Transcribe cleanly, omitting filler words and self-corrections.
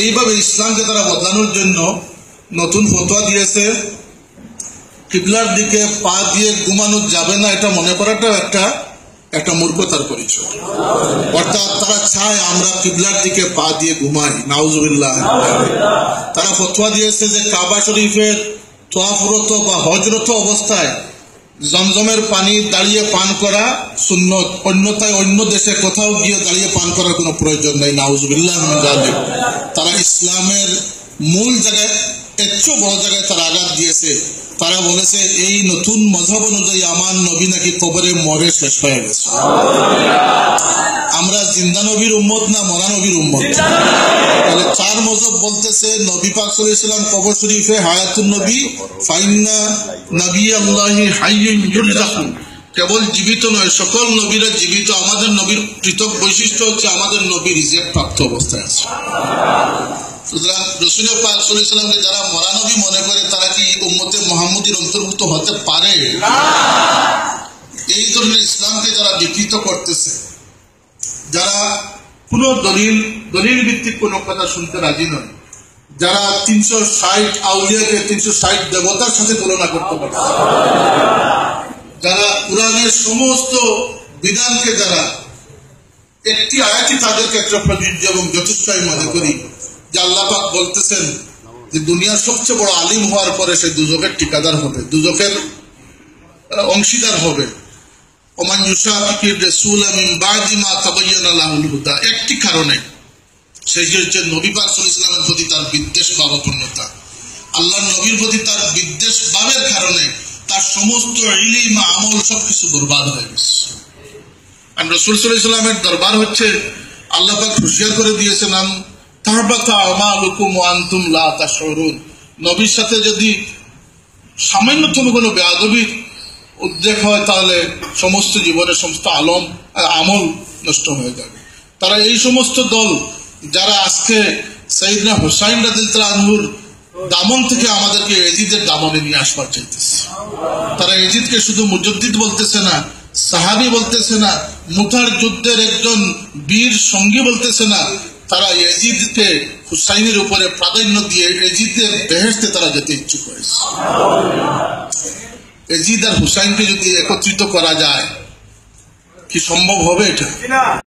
এইভাবে ইসলামকে তারা বদলানোর জন্য নতুন ফতোয়া দিয়েছে। কিবলার দিকে পা দিয়ে ঘুমানো যাবে না, এটা মনে করাটাও একটা মূর্খতার পরিচয়। অর্থাৎ তারা চায় আমরা কিবলার দিকে পা দিয়ে ঘুমাই, নাউজুবিল্লাহ। তারা ফতোয়া দিয়েছে যে কাবা শরীফের তওয়াফরত বা হজরত অবস্থায় জমজমের পানি দাঁড়িয়ে পান করা সুন্নত, অন্যথায় অন্য দেশে কোথাও গিয়ে দাঁড়িয়ে পান করার কোনো প্রয়োজন নেই, নাউজুবিল্লাহ। তারা ইসলামের মূল জায়গায় এর চেয়ে বড় জায়গায় তারা আঘাত দিয়েছে। তারা বলেছে এই নতুন মযহব অনুযায়ী আমার নবী নাকি কবরে মরে শেষ হয়ে গেছে। আমরা জিন্দা নবীর উম্মত না মরা নবীর উম্মত? তাহলে চার মযহব বলতেছে নবী পাক সাল্লাল্লাহু আলাইহি ওয়াসাল্লাম কবর শরীফে হায়াতুন নবী, ফাইন্না নবিয়াল্লাহি হাইয়ুন ইউরযাকু, কেবল জীবিত নয় সকল নবীরা জীবিত। আমাদের নবীর পৃথক বৈশিষ্ট্য হচ্ছে আমাদের নবী রিজেক্ট প্রাপ্ত অবস্থায় আছে। সুতরাং রাসূল পাক সাল্লাল্লাহু আলাইহি ওয়াসাল্লামকে যারা মরা নবী মনে করে তারা কি উম্মতে মুহাম্মদীর অন্তর্ভুক্ত হতে পারে? এই ধরনের ইসলামকে যারা বিকৃত করতেছে, যারা কোনো দলিল ভিত্তিক কোনো কথা শুনতে রাজি নয়, যারা 360 আউলিয়াকে 360 দেবতার সাথে তুলনা করতে পারে, যারা কুরআনের সমস্ত বিধানকে যারা একটি আয়াতই তাদের ক্ষেত্রে প্রযোজ্য এবং যথেষ্ট আমি মনে করি যে আল্লাহ পাক বলতেছেন যে দুনিয়ার সবচেয়ে বড় আলিম হওয়ার পরে সে দুজকের ঠিকাদার হবে, দুজকের অংশীদার হবে। ওমান ইউশাকির রাসূল মিন বাদি মা তাবায়্যানা লাহুল হুদা, একটি কারণে সেই হচ্ছে নবী পাক সাল্লাল্লাহু আলাইহি ওয়াসাল্লামের প্রতি তার বিদ্বেষ ভাবাপন্নতা। আল্লাহর নবীর প্রতি তার বিদ্বেষ ভাবের কারণে তার সমস্ত ইলম আমল সবকিছু বরবাদ হয়ে গেছে। আর রাসূল সাল্লাল্লাহু আলাইহি ওয়াসাল্লামের দরবার হচ্ছে আল্লাহ পাক হুঁশিয়ার করে দিয়েছেন তাহবাতা আমালুকুম ওয়া আনতুম লা তাশউরুন, নবীর সাথে যদি সামান্যতম কোনো বেয়াদবির উদ্রেক হয় তাহলে সমস্ত জীবনের সমস্ত আমল নষ্ট হয়ে যাবে। তারা এই সমস্ত দল যারা আজকে সাইয়েদনা হুসাইন রাদিয়াল্লাহু আনহুর দামন থেকে আমাদেরকে এজিদের দামনে নিয়ে আসবার চাইতেছে, তারা এজিদকে শুধু মুজাদ্দিদ বলতেছে না, সাহাবী বলতেছে না, মুতার যুদ্ধের একজন বীর সঙ্গী বলতেছে না, তারা এজিদকে হুসাইনের উপরে প্রাধান্য দিয়ে এজিদের বেহেশতে তারা যেতে ইচ্ছুক হয়েছে। এজিদ আর হুসাইনকে যদি একত্রিত করা যায় কি সম্ভব হবে এটা?